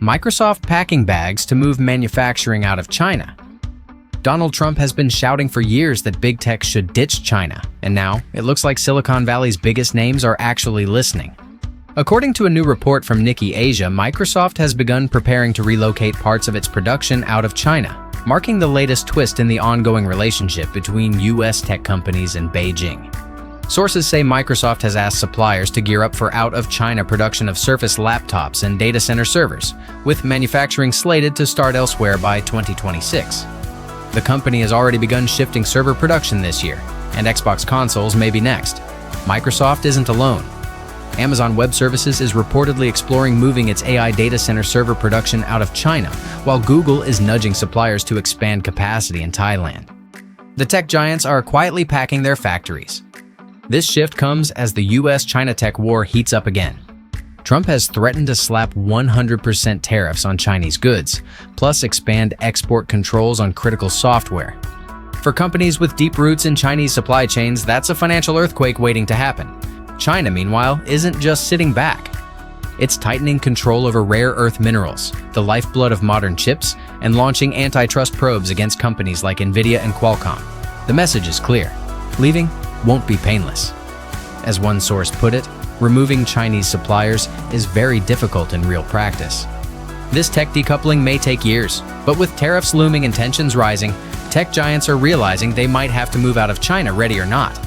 Microsoft packing bags to move manufacturing out of China. Donald Trump has been shouting for years that big tech should ditch China, and now it looks like Silicon Valley's biggest names are actually listening. According to a new report from Nikkei Asia, Microsoft has begun preparing to relocate parts of its production out of China, marking the latest twist in the ongoing relationship between U.S. tech companies and Beijing. Sources say Microsoft has asked suppliers to gear up for out-of-China production of Surface laptops and data center servers, with manufacturing slated to start elsewhere by 2026. The company has already begun shifting server production this year, and Xbox consoles may be next. Microsoft isn't alone. Amazon Web Services is reportedly exploring moving its AI data center server production out of China, while Google is nudging suppliers to expand capacity in Thailand. The tech giants are quietly packing their factories. This shift comes as the US-China tech war heats up again. Trump has threatened to slap 100% tariffs on Chinese goods, plus expand export controls on critical software. For companies with deep roots in Chinese supply chains, that's a financial earthquake waiting to happen. China, meanwhile, isn't just sitting back. It's tightening control over rare earth minerals, the lifeblood of modern chips, and launching antitrust probes against companies like Nvidia and Qualcomm. The message is clear: leaving won't be painless. As one source put it, removing Chinese suppliers is very difficult in real practice. This tech decoupling may take years, but with tariffs looming and tensions rising, tech giants are realizing they might have to move out of China, ready or not.